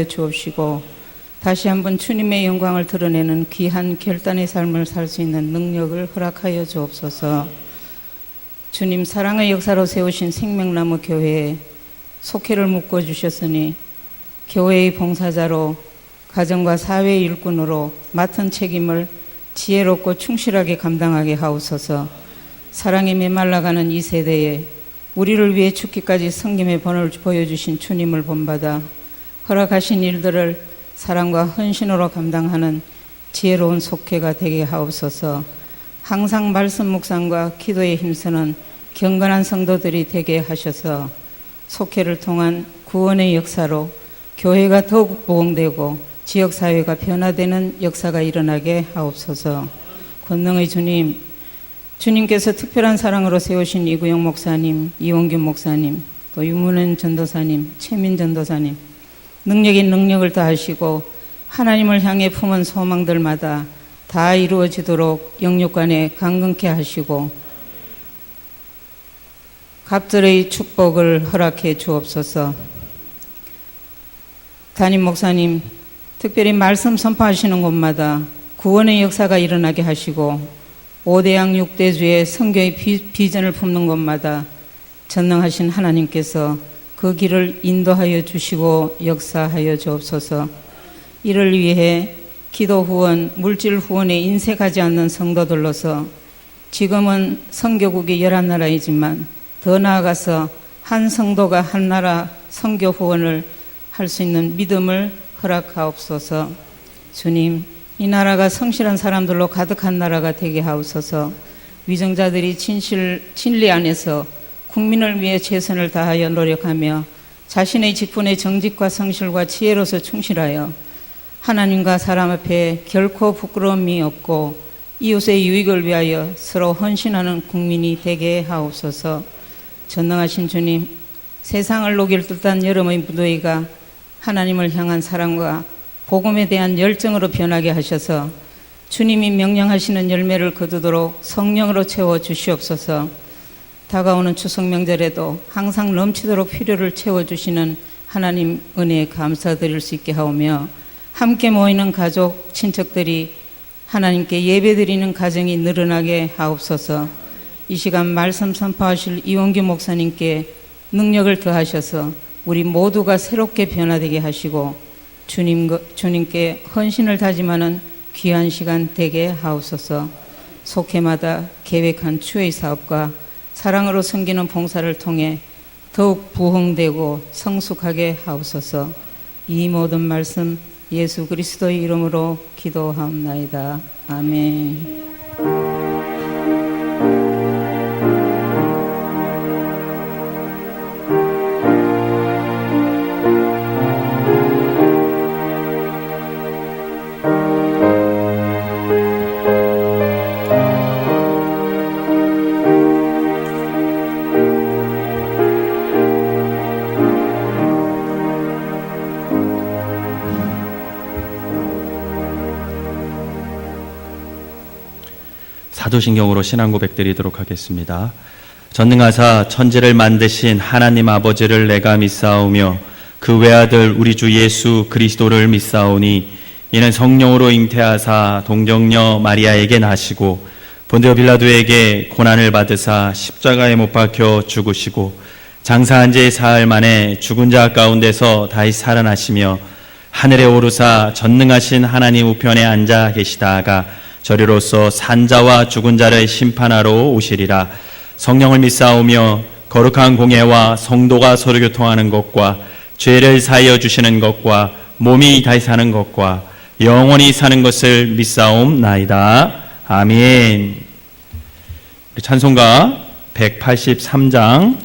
주옵시고 다시 한번 주님의 영광을 드러내는 귀한 결단의 삶을 살 수 있는 능력을 허락하여 주옵소서. 주님 사랑의 역사로 세우신 생명나무 교회에 속회를 묶어주셨으니 교회의 봉사자로 가정과 사회의 일꾼으로 맡은 책임을 지혜롭고 충실하게 감당하게 하옵소서. 사랑에 메말라가는 이 세대에 우리를 위해 죽기까지 섬김의 본을 보여주신 주님을 본받아 허락하신 일들을 사랑과 헌신으로 감당하는 지혜로운 속회가 되게 하옵소서. 항상 말씀 묵상과 기도에 힘쓰는 경건한 성도들이 되게 하셔서 속회를 통한 구원의 역사로 교회가 더욱 부흥되고 지역사회가 변화되는 역사가 일어나게 하옵소서. 권능의 주님, 주님께서 특별한 사랑으로 세우신 이구영 목사님, 이원균 목사님, 또 유문은 전도사님, 최민 전도사님, 능력에 능력을 다하시고 하나님을 향해 품은 소망들마다 다 이루어지도록 영육간에 강건케 하시고 갑절의 축복을 허락해 주옵소서. 담임 목사님, 특별히 말씀 선포하시는 곳마다 구원의 역사가 일어나게 하시고 5대양 6대주의 선교의 비전을 품는 곳마다 전능하신 하나님께서 그 길을 인도하여 주시고 역사하여 주옵소서. 이를 위해 기도 후원, 물질 후원에 인색하지 않는 성도들로서 지금은 선교국이 11나라이지만 더 나아가서 한 성도가 한 나라 선교 후원을 할 수 있는 믿음을 허락하옵소서. 주님, 이 나라가 성실한 사람들로 가득한 나라가 되게 하옵소서. 위정자들이 진리 안에서 국민을 위해 최선을 다하여 노력하며 자신의 직분의 정직과 성실과 지혜로서 충실하여 하나님과 사람 앞에 결코 부끄러움이 없고 이웃의 유익을 위하여 서로 헌신하는 국민이 되게 하옵소서. 전능하신 주님, 세상을 녹일 듯한 여름의 무더위가 하나님을 향한 사랑과 복음에 대한 열정으로 변하게 하셔서 주님이 명령하시는 열매를 거두도록 성령으로 채워 주시옵소서. 다가오는 추석 명절에도 항상 넘치도록 필요를 채워주시는 하나님 은혜에 감사드릴 수 있게 하오며 함께 모이는 가족, 친척들이 하나님께 예배드리는 가정이 늘어나게 하옵소서. 이 시간 말씀 선포하실 이원규 목사님께 능력을 더하셔서 우리 모두가 새롭게 변화되게 하시고 주님께 헌신을 다짐하는 귀한 시간 되게 하옵소서. 속회마다 계획한 추의 사업과 사랑으로 섬기는 봉사를 통해 더욱 부흥되고 성숙하게 하옵소서. 이 모든 말씀 예수 그리스도의 이름으로 기도하옵나이다. 아멘. 사도신경으로 신앙 고백 드리도록 하겠습니다. 전능하사 천지를 만드신 하나님 아버지를 내가 믿사오며 그 외아들 우리 주 예수 그리스도를 믿사오니 이는 성령으로 잉태하사 동정녀 마리아에게 나시고 본디오 빌라도에게 고난을 받으사 십자가에 못 박혀 죽으시고 장사한 지 사흘 만에 죽은 자 가운데서 다시 살아나시며 하늘에 오르사 전능하신 하나님 우편에 앉아 계시다가 저리로서 산자와 죽은 자를 심판하러 오시리라. 성령을 믿사오며 거룩한 공예와 성도가 서로 교통하는 것과 죄를 사하여 주시는 것과 몸이 다시 사는 것과 영원히 사는 것을 믿사옵나이다. 아멘. 찬송가 183장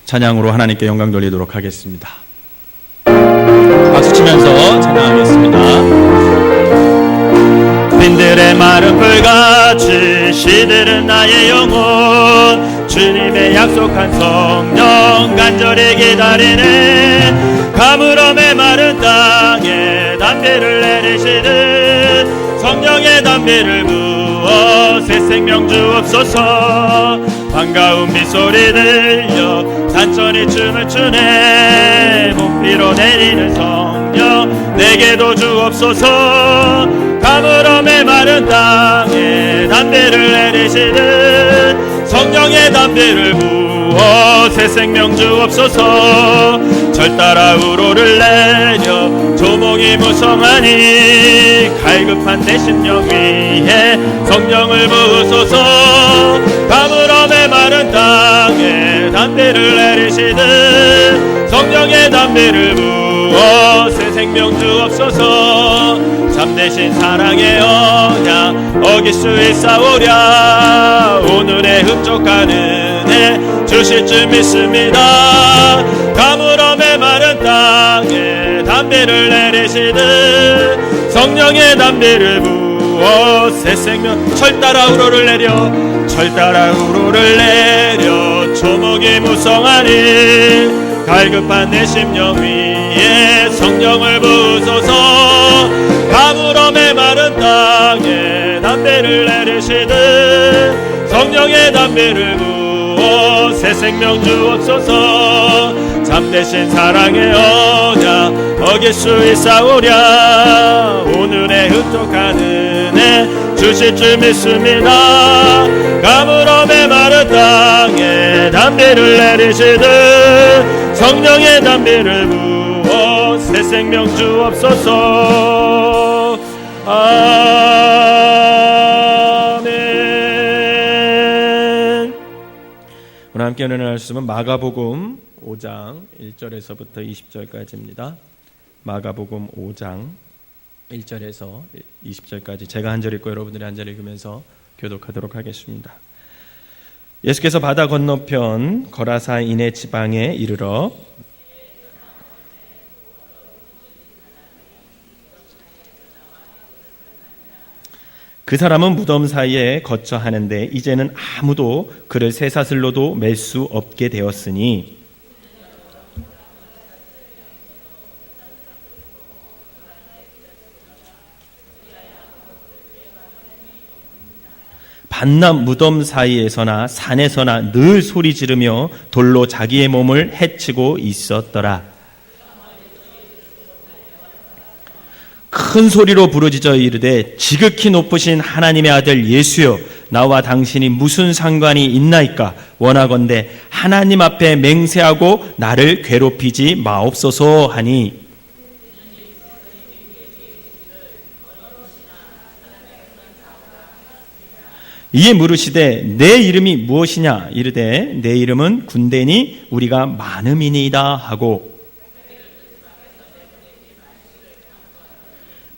찬양으로 하나님께 영광 돌리도록 하겠습니다. 박수 치면서 찬양하겠습니다. 빈들의 마른 풀같이 시들은 나의 영혼 주님의 약속한 성령 간절히 기다리는 가물음의 마른 땅에 담비를 내리시는 성령의 담비를 부어 새 생명 주옵소서. 반가운 빗소리 들려 산천이 춤을 추네. 목비로 내리는 성령 내게도 주옵소서. 가물어 메마른 땅에 담비를 내리시듯 성령의 담비를 부어 새 생명 주옵소서. 절 따라 우로를 내려 조목이 무성하니 갈급한 내 심령 위에 성령을 부으소서. 가물어 메마른 땅에 담비를 내리시듯 성령의 담비를 부어 새 생명 주옵소서. 참되신 사랑의 언약 어길 수 있사오랴. 오늘의 흡족한 은혜 주실 줄 믿습니다. 가물어 메마른 땅에 담비를 내리시듯 성령의 담비를 부어 새 생명. 철 따라 우로를 내려 철 따라 우로를 내려 조목이 무성하니 갈급한 내 심령 위에 성령을 부으소서. 가물어 메마른 땅에 담비를 내리시듯 성령의 담비를 부어 새 생명 주옵소서. 참되신 사랑의 언약 어길 수 있사오랴. 오늘의 흡족한 은혜 주실 줄 믿습니다. 가물어 메마른 땅에 담비를 내리시듯 성령의 담비를 부어 새 생명 주옵소서. 아멘. 오늘 함께 은혜를 말씀은 마가복음 5장 1절에서부터 20절까지입니다. 마가복음 5장 1절에서 20절까지 제가 한 절 읽고 여러분들이 한 절 읽으면서 교독하도록 하겠습니다. 예수께서 바다 건너편 거라사 이네 지방에 이르러 그 사람은 무덤 사이에 거처 하는데 이제는 아무도 그를 쇠사슬로도 맬 수 없게 되었으니 밤낮 무덤 사이에서나 산에서나 늘 소리 지르며 돌로 자기의 몸을 해치고 있었더라. 큰 소리로 부르짖어 이르되 지극히 높으신 하나님의 아들 예수여, 나와 당신이 무슨 상관이 있나이까? 원하건대 하나님 앞에 맹세하고 나를 괴롭히지 마옵소서 하니 이에 물으시되 내 이름이 무엇이냐? 이르되 내 이름은 군대니 우리가 많음이니이다 하고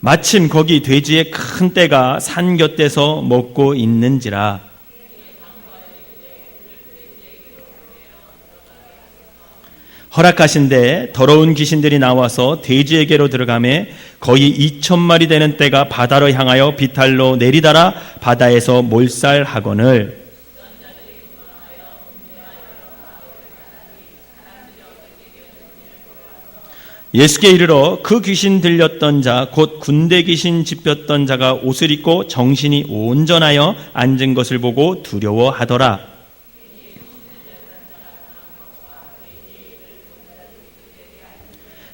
마침 거기 돼지의 큰 떼가 산 곁에서 먹고 있는지라. 허락하신데 더러운 귀신들이 나와서 돼지에게로 들어가매 거의 2,000마리 되는 떼가 바다로 향하여 비탈로 내리달아 바다에서 몰살하거늘 예수께 이르러 그 귀신 들렸던 자 곧 군대 귀신 짚혔던 자가 옷을 입고 정신이 온전하여 앉은 것을 보고 두려워하더라.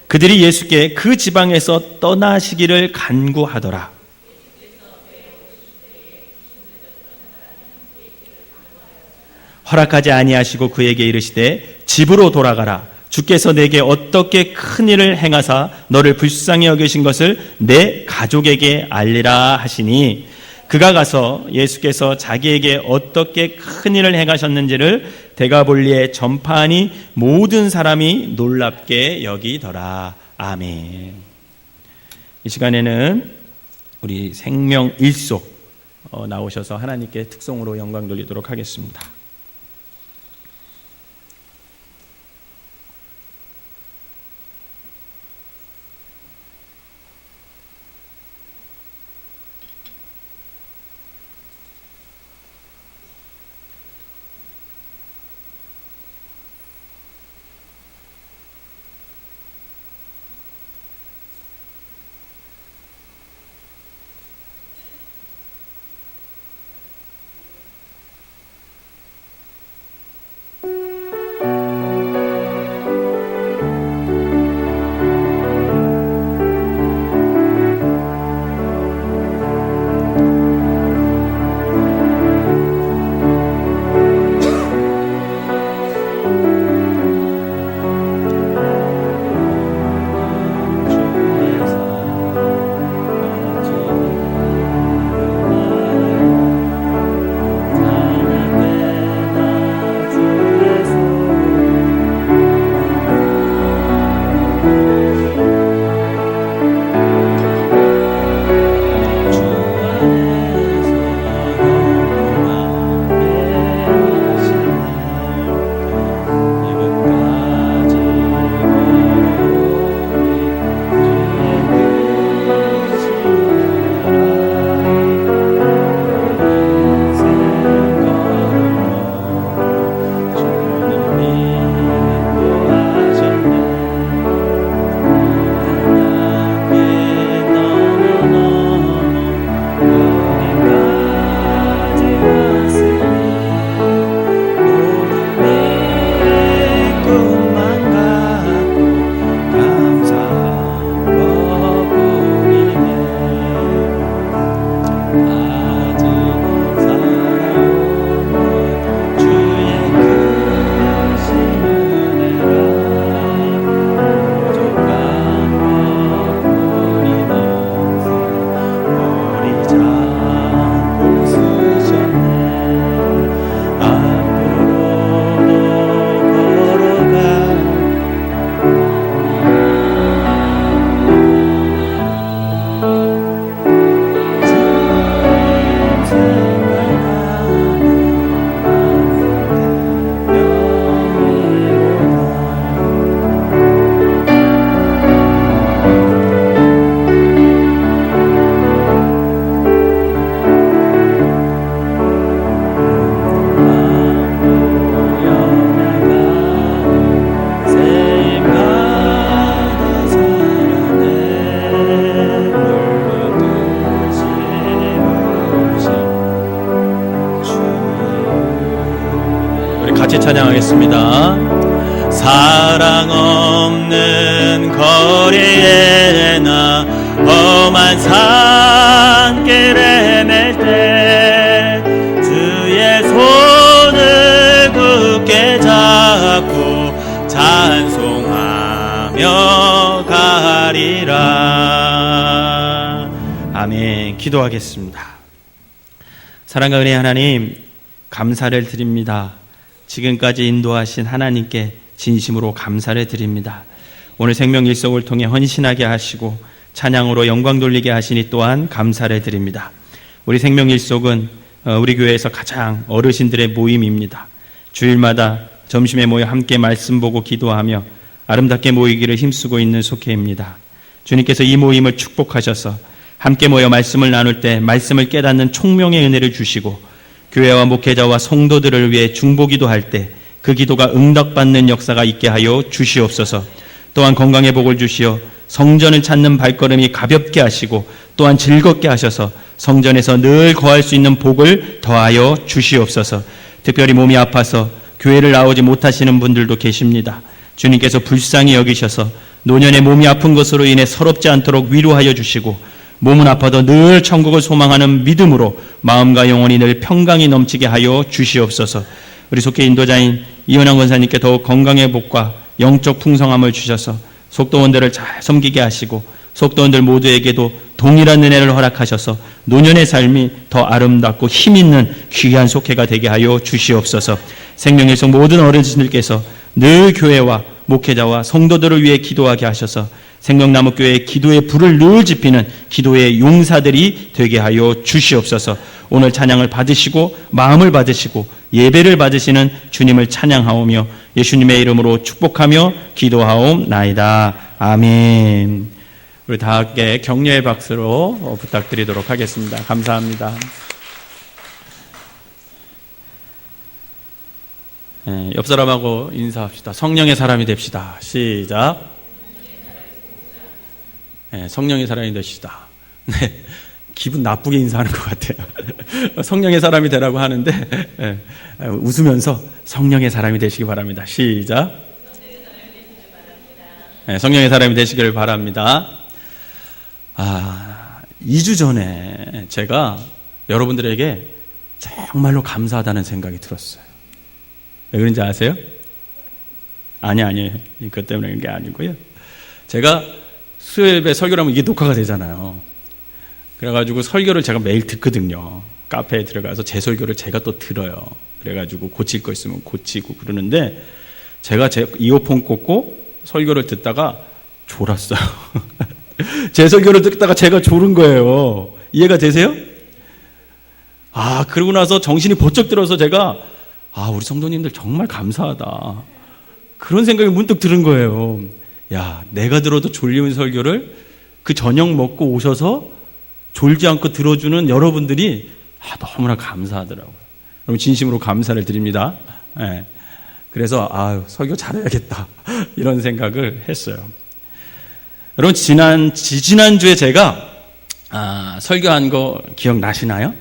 그들이 예수께 그 지방에서 떠나시기를 간구하더라. 허락하지 아니하시고 그에게 이르시되 집으로 돌아가라. 주께서 내게 어떻게 큰 일을 행하사 너를 불쌍히 여기신 것을 내 가족에게 알리라 하시니 그가 가서 예수께서 자기에게 어떻게 큰 일을 행하셨는지를 데가볼리에 전파하니 모든 사람이 놀랍게 여기더라. 아멘. 이 시간에는 우리 생명 일속 나오셔서 하나님께 특송으로 영광 돌리도록 하겠습니다. 찬양하겠습니다. 사랑 없는 거리에 나 험한 산길 헤맬 때 주의 손을 굳게 잡고 찬송하며 가리라. 아멘. 기도하겠습니다. 사랑과 은혜의 하나님, 감사를 드립니다. 지금까지 인도하신 하나님께 진심으로 감사를 드립니다. 오늘 생명일성을 통해 헌신하게 하시고 찬양으로 영광 돌리게 하시니 또한 감사를 드립니다. 우리 생명일성은 우리 교회에서 가장 어르신들의 모임입니다. 주일마다 점심에 모여 함께 말씀 보고 기도하며 아름답게 모이기를 힘쓰고 있는 속회입니다. 주님께서 이 모임을 축복하셔서 함께 모여 말씀을 나눌 때 말씀을 깨닫는 총명의 은혜를 주시고 교회와 목회자와 성도들을 위해 중보기도 할 때 그 기도가 응답받는 역사가 있게 하여 주시옵소서. 또한 건강의 복을 주시어 성전을 찾는 발걸음이 가볍게 하시고 또한 즐겁게 하셔서 성전에서 늘 거할 수 있는 복을 더하여 주시옵소서. 특별히 몸이 아파서 교회를 나오지 못하시는 분들도 계십니다. 주님께서 불쌍히 여기셔서 노년에 몸이 아픈 것으로 인해 서럽지 않도록 위로하여 주시고 몸은 아파도 늘 천국을 소망하는 믿음으로 마음과 영혼이 늘 평강이 넘치게 하여 주시옵소서. 우리 속회 인도자인 이현영 권사님께 더욱 건강의 복과 영적 풍성함을 주셔서 속도원들을 잘 섬기게 하시고 속도원들 모두에게도 동일한 은혜를 허락하셔서 노년의 삶이 더 아름답고 힘있는 귀한 속회가 되게 하여 주시옵소서. 생명의 성 모든 어르신들께서 늘 교회와 목회자와 성도들을 위해 기도하게 하셔서 생명나무교회의 기도의 불을 늘 지피는 기도의 용사들이 되게 하여 주시옵소서. 오늘 찬양을 받으시고 마음을 받으시고 예배를 받으시는 주님을 찬양하오며 예수님의 이름으로 축복하며 기도하옵나이다. 아멘. 우리 다 함께 격려의 박수로 부탁드리도록 하겠습니다. 감사합니다. 옆 사람하고 인사합시다. 성령의 사람이 됩시다. 시작. 성령의 사람이 되시다. 네, 기분 나쁘게 인사하는 것 같아요. 성령의 사람이 되라고 하는데 웃으면서 성령의 사람이 되시기 바랍니다. 시작. 성령의 사람이 되시기를 바랍니다. 2주 전에 제가 여러분들에게 정말로 감사하다는 생각이 들었어요. 왜 그런지 아세요? 아니에요. 그것 때문에 그런 게 아니고요. 제가 수요일 예배 설교를 하면 이게 녹화가 되잖아요. 그래가지고 설교를 제가 매일 듣거든요. 카페에 들어가서 제 설교를 제가 또 들어요. 그래가지고 고칠 거 있으면 고치고 그러는데 제가 제 이어폰 꽂고 설교를 듣다가 졸았어요. 제 설교를 듣다가 제가 졸은 거예요. 이해가 되세요? 그러고 나서 정신이 번쩍 들어서 제가 우리 성도님들 정말 감사하다. 그런 생각이 문득 들은 거예요. 야, 내가 들어도 졸리는 설교를 그 저녁 먹고 오셔서 졸지 않고 들어주는 여러분들이 너무나 감사하더라고요. 여러분 진심으로 감사를 드립니다. 네. 그래서 설교 잘해야겠다 이런 생각을 했어요. 여러분 지난주에 제가 설교한 거 기억나시나요?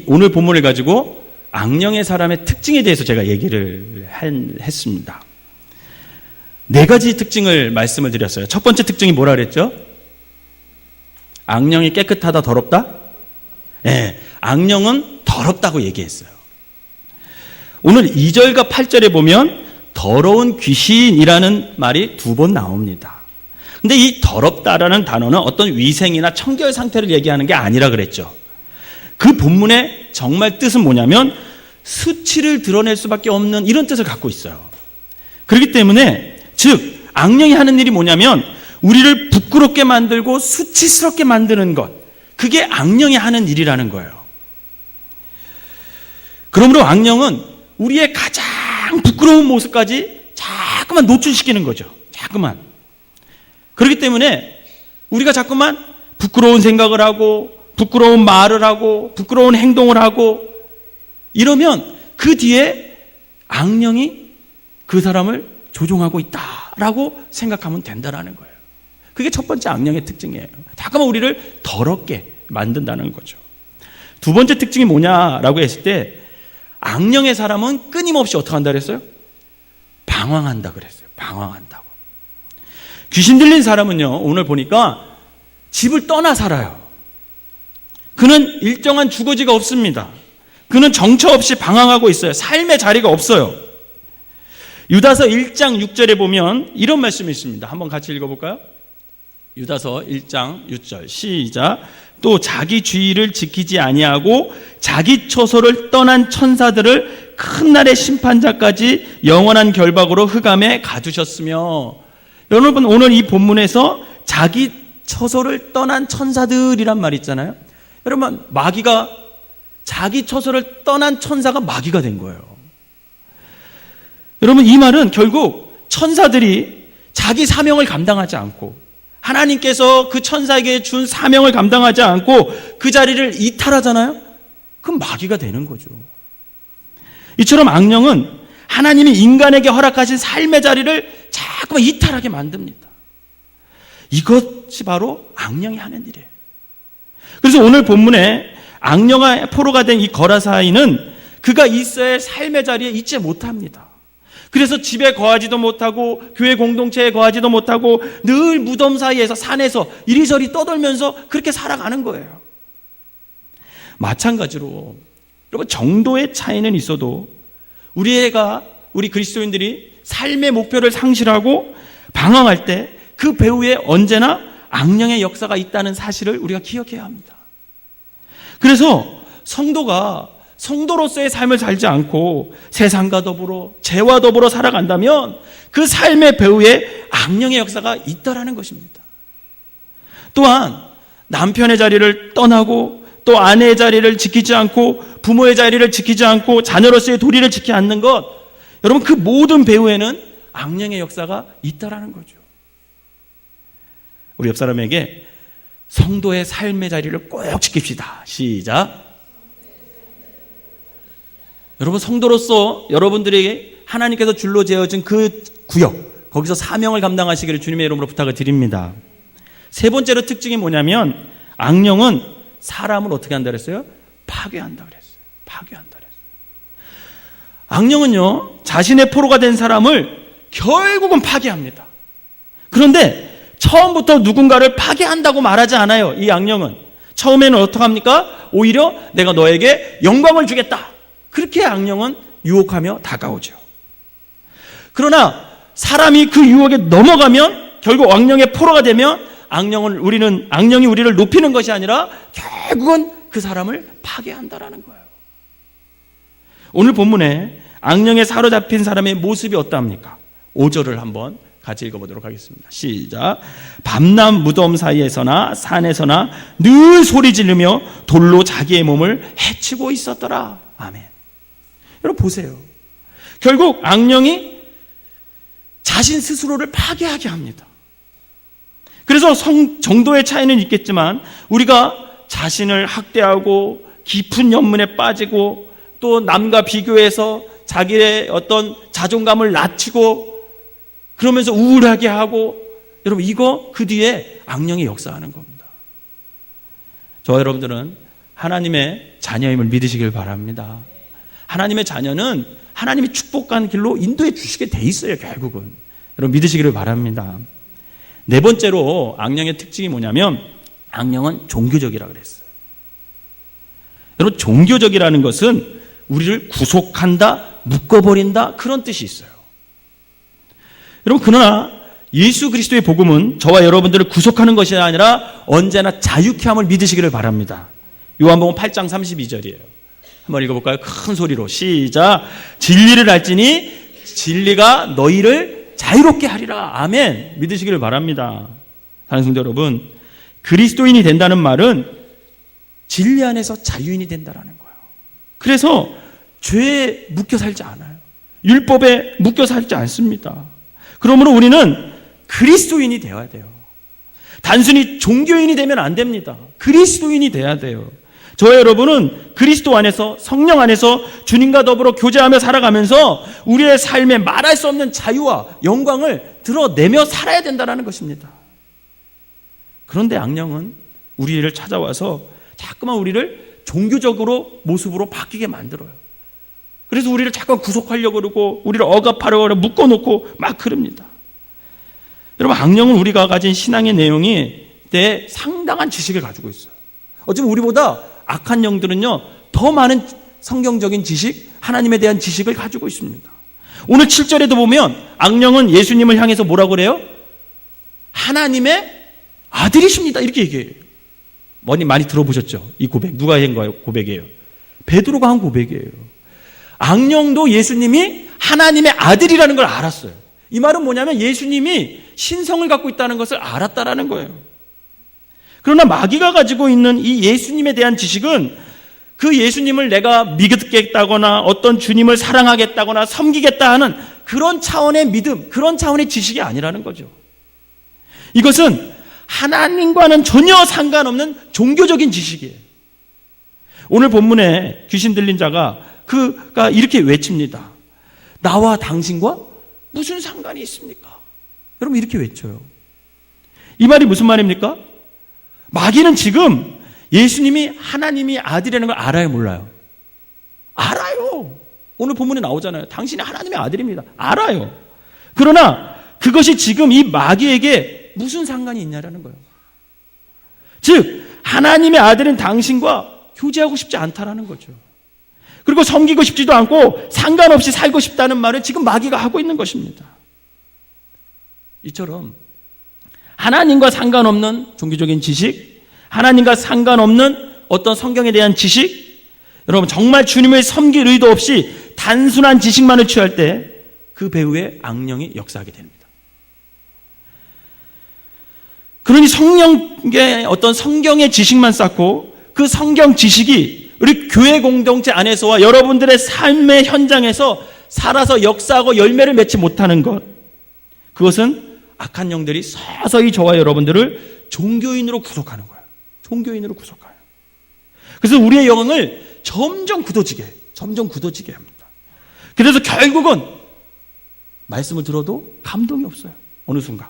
오늘 본문을 가지고 악령의 사람의 특징에 대해서 제가 얘기를 했습니다. 4가지 특징을 말씀을 드렸어요. 첫 번째 특징이 뭐라 그랬죠? 악령이 깨끗하다, 더럽다? 네, 악령은 더럽다고 얘기했어요. 오늘 2절과 8절에 보면 더러운 귀신이라는 말이 2번 나옵니다. 근데 이 더럽다라는 단어는 어떤 위생이나 청결 상태를 얘기하는 게 아니라 그랬죠. 그 본문의 정말 뜻은 뭐냐면 수치를 드러낼 수밖에 없는 이런 뜻을 갖고 있어요. 그렇기 때문에 즉 악령이 하는 일이 뭐냐면 우리를 부끄럽게 만들고 수치스럽게 만드는 것, 그게 악령이 하는 일이라는 거예요. 그러므로 악령은 우리의 가장 부끄러운 모습까지 자꾸만 노출시키는 거죠. 자꾸만. 그렇기 때문에 우리가 자꾸만 부끄러운 생각을 하고 부끄러운 말을 하고 부끄러운 행동을 하고 이러면 그 뒤에 악령이 그 사람을 조종하고 있다라고 생각하면 된다라는 거예요. 그게 첫 번째 악령의 특징이에요. 자꾸만 우리를 더럽게 만든다는 거죠. 두 번째 특징이 뭐냐라고 했을 때 악령의 사람은 끊임없이 어떻게 한다 그랬어요? 방황한다 그랬어요. 방황한다고. 귀신 들린 사람은요, 오늘 보니까 집을 떠나 살아요. 그는 일정한 주거지가 없습니다. 그는 정처 없이 방황하고 있어요. 삶의 자리가 없어요. 유다서 1장 6절에 보면 이런 말씀이 있습니다. 한번 같이 읽어볼까요? 유다서 1장 6절 시작. 또 자기 주의를 지키지 아니하고 자기 처소를 떠난 천사들을 큰 날의 심판자까지 영원한 결박으로 흑암에 가두셨으며. 여러분, 오늘 이 본문에서 자기 처소를 떠난 천사들이란 말 있잖아요. 여러분, 마귀가 자기 처소를 떠난 천사가 마귀가 된 거예요. 여러분, 이 말은 결국 천사들이 자기 사명을 감당하지 않고 하나님께서 그 천사에게 준 사명을 감당하지 않고 그 자리를 이탈하잖아요. 그럼 마귀가 되는 거죠. 이처럼 악령은 하나님이 인간에게 허락하신 삶의 자리를 자꾸만 이탈하게 만듭니다. 이것이 바로 악령이 하는 일이에요. 그래서 오늘 본문에 악령의 포로가 된 이 거라사이는 그가 있어야 할 삶의 자리에 있지 못합니다. 그래서 집에 거하지도 못하고 교회 공동체에 거하지도 못하고 늘 무덤 사이에서 산에서 이리저리 떠돌면서 그렇게 살아가는 거예요. 마찬가지로 여러분, 정도의 차이는 있어도 우리 그리스도인들이 삶의 목표를 상실하고 방황할 때 그 배후에 언제나 악령의 역사가 있다는 사실을 우리가 기억해야 합니다. 그래서 성도가 성도로서의 삶을 살지 않고 세상과 더불어 죄와 더불어 살아간다면 그 삶의 배후에 악령의 역사가 있다라는 것입니다. 또한 남편의 자리를 떠나고 또 아내의 자리를 지키지 않고 부모의 자리를 지키지 않고 자녀로서의 도리를 지키지 않는 것, 여러분, 그 모든 배후에는 악령의 역사가 있다라는 거죠. 우리 옆 사람에게 성도의 삶의 자리를 꼭 지킵시다. 시작. 여러분, 성도로서 여러분들에게 하나님께서 줄로 재어진 그 구역, 거기서 사명을 감당하시기를 주님의 이름으로 부탁을 드립니다. 세 번째로 특징이 뭐냐면 악령은 사람을 어떻게 한다 그랬어요? 파괴한다 그랬어요. 파괴한다 그랬어요. 악령은요, 자신의 포로가 된 사람을 결국은 파괴합니다. 그런데 처음부터 누군가를 파괴한다고 말하지 않아요. 이 악령은 처음에는 어떻게 합니까? 오히려 내가 너에게 영광을 주겠다, 그렇게 악령은 유혹하며 다가오죠. 그러나 사람이 그 유혹에 넘어가면 결국 악령의 포로가 되면 악령이 우리를 높이는 것이 아니라 결국은 그 사람을 파괴한다라는 거예요. 오늘 본문에 악령에 사로잡힌 사람의 모습이 어떠합니까? 5절을 한번 같이 읽어보도록 하겠습니다. 시작. 밤낮 무덤 사이에서나 산에서나 늘 소리 지르며 돌로 자기의 몸을 해치고 있었더라. 아멘. 여러분 보세요. 결국 악령이 자신 스스로를 파괴하게 합니다. 그래서 정도의 차이는 있겠지만 우리가 자신을 학대하고 깊은 연문에 빠지고 또 남과 비교해서 자기의 어떤 자존감을 낮추고 그러면서 우울하게 하고, 여러분 이거 그 뒤에 악령이 역사하는 겁니다. 저와 여러분들은 하나님의 자녀임을 믿으시길 바랍니다. 하나님의 자녀는 하나님이 축복한 길로 인도해 주시게 돼 있어요. 결국은 여러분 믿으시기를 바랍니다. 네 번째로 악령의 특징이 뭐냐면 악령은 종교적이라고 그랬어요. 여러분 종교적이라는 것은 우리를 구속한다, 묶어버린다, 그런 뜻이 있어요. 여러분 그러나 예수 그리스도의 복음은 저와 여러분들을 구속하는 것이 아니라 언제나 자유케 함을 믿으시기를 바랍니다. 요한복음 8장 32절이에요. 한번 읽어볼까요? 큰 소리로 시작. 진리를 알지니 진리가 너희를 자유롭게 하리라. 아멘. 믿으시기를 바랍니다. 사랑하는 성도 여러분, 그리스도인이 된다는 말은 진리 안에서 자유인이 된다는 거예요. 그래서 죄에 묶여 살지 않아요. 율법에 묶여 살지 않습니다. 그러므로 우리는 그리스도인이 되어야 돼요. 단순히 종교인이 되면 안 됩니다. 그리스도인이 돼야 돼요. 저와 여러분은 그리스도 안에서, 성령 안에서 주님과 더불어 교제하며 살아가면서 우리의 삶에 말할 수 없는 자유와 영광을 드러내며 살아야 된다는 것입니다. 그런데 악령은 우리를 찾아와서 자꾸만 우리를 종교적으로 모습으로 바뀌게 만들어요. 그래서 우리를 자꾸 구속하려고 그러고 우리를 억압하려고 그러고 묶어놓고 막 그럽니다. 여러분, 악령은 우리가 가진 신앙의 내용이 때 상당한 지식을 가지고 있어요. 어쩌면 우리보다 악한 영들은요, 더 많은 성경적인 지식, 하나님에 대한 지식을 가지고 있습니다. 오늘 7절에도 보면 악령은 예수님을 향해서 뭐라고 그래요? 하나님의 아들이십니다, 이렇게 얘기해요. 많이 들어보셨죠? 이 고백. 누가 한 거예요? 고백이에요. 베드로가 한 고백이에요. 악령도 예수님이 하나님의 아들이라는 걸 알았어요. 이 말은 뭐냐면 예수님이 신성을 갖고 있다는 것을 알았다라는 거예요. 그러나 마귀가 가지고 있는 이 예수님에 대한 지식은 그 예수님을 내가 믿겠다거나 어떤 주님을 사랑하겠다거나 섬기겠다 하는 그런 차원의 믿음, 그런 차원의 지식이 아니라는 거죠. 이것은 하나님과는 전혀 상관없는 종교적인 지식이에요. 오늘 본문에 귀신 들린 자가 그가 이렇게 외칩니다. 나와 당신과 무슨 상관이 있습니까? 여러분, 이렇게 외쳐요. 이 말이 무슨 말입니까? 마귀는 지금 예수님이 하나님이 아들이라는 걸 알아요, 몰라요? 알아요. 오늘 본문에 나오잖아요. 당신이 하나님의 아들입니다. 알아요. 그러나 그것이 지금 이 마귀에게 무슨 상관이 있냐라는 거예요. 즉 하나님의 아들은 당신과 교제하고 싶지 않다라는 거죠. 그리고 섬기고 싶지도 않고 상관없이 살고 싶다는 말을 지금 마귀가 하고 있는 것입니다. 이처럼 하나님과 상관없는 종교적인 지식, 하나님과 상관없는 어떤 성경에 대한 지식, 여러분 정말 주님을 섬길 의도 없이 단순한 지식만을 취할 때 그 배후에 악령이 역사하게 됩니다. 그러니 성령의 어떤 성경의 지식만 쌓고 그 성경 지식이 우리 교회 공동체 안에서와 여러분들의 삶의 현장에서 살아서 역사하고 열매를 맺지 못하는 것, 그것은 악한 영들이 서서히 저와 여러분들을 종교인으로 구속하는 거예요. 종교인으로 구속해요. 그래서 우리의 영을 점점 굳어지게 합니다. 그래서 결국은 말씀을 들어도 감동이 없어요. 어느 순간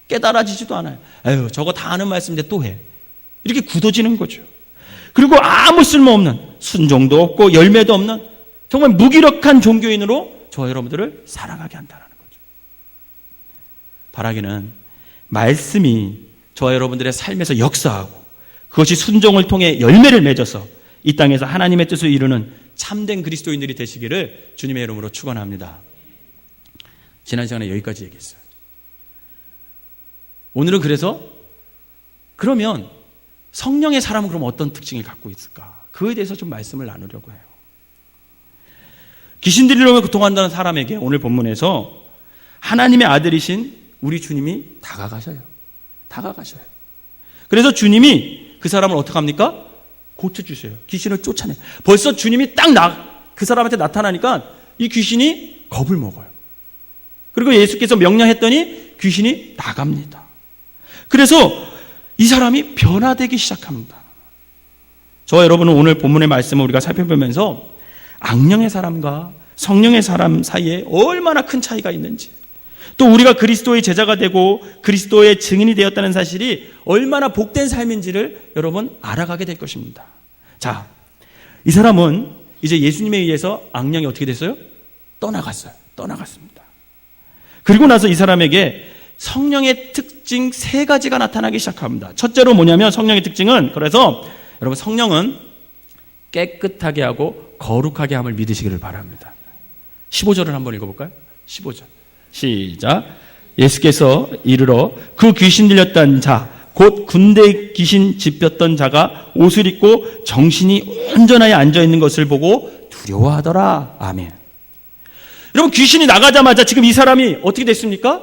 깨달아지지도 않아요. 에휴, 저거 다 아는 말씀인데 또 해. 이렇게 굳어지는 거죠. 그리고 아무 쓸모없는, 순종도 없고 열매도 없는 정말 무기력한 종교인으로 저와 여러분들을 살아가게 한다는 거죠. 바라기는 말씀이 저와 여러분들의 삶에서 역사하고 그것이 순종을 통해 열매를 맺어서 이 땅에서 하나님의 뜻을 이루는 참된 그리스도인들이 되시기를 주님의 이름으로 축원합니다. 지난 시간에 여기까지 얘기했어요. 오늘은 그래서 그러면 성령의 사람은 그럼 어떤 특징을 갖고 있을까? 그에 대해서 좀 말씀을 나누려고 해요. 귀신 들리려고 고통한다는 사람에게 오늘 본문에서 하나님의 아들이신 우리 주님이 다가가셔요. 그래서 주님이 그 사람을 어떻게 합니까? 고쳐주세요. 귀신을 쫓아내요. 벌써 주님이 딱 그 사람한테 나타나니까 이 귀신이 겁을 먹어요. 그리고 예수께서 명령했더니 귀신이 나갑니다. 그래서 이 사람이 변화되기 시작합니다. 저와 여러분은 오늘 본문의 말씀을 우리가 살펴보면서 악령의 사람과 성령의 사람 사이에 얼마나 큰 차이가 있는지, 또 우리가 그리스도의 제자가 되고 그리스도의 증인이 되었다는 사실이 얼마나 복된 삶인지를 여러분 알아가게 될 것입니다. 자, 이 사람은 이제 예수님에 의해서 악령이 어떻게 됐어요? 떠나갔습니다. 그리고 나서 이 사람에게 성령의 특징 3가지가 나타나기 시작합니다. 첫째로 뭐냐면 성령의 특징은, 그래서 여러분 성령은 깨끗하게 하고 거룩하게 함을 믿으시기를 바랍니다. 15절을 한번 읽어볼까요? 15절 시작. 예수께서 이르러 그 귀신 들렸던 자, 곧 군대 귀신 짚혔던 자가 옷을 입고 정신이 온전하게 앉아있는 것을 보고 두려워하더라. 아멘. 여러분, 귀신이 나가자마자 지금 이 사람이 어떻게 됐습니까?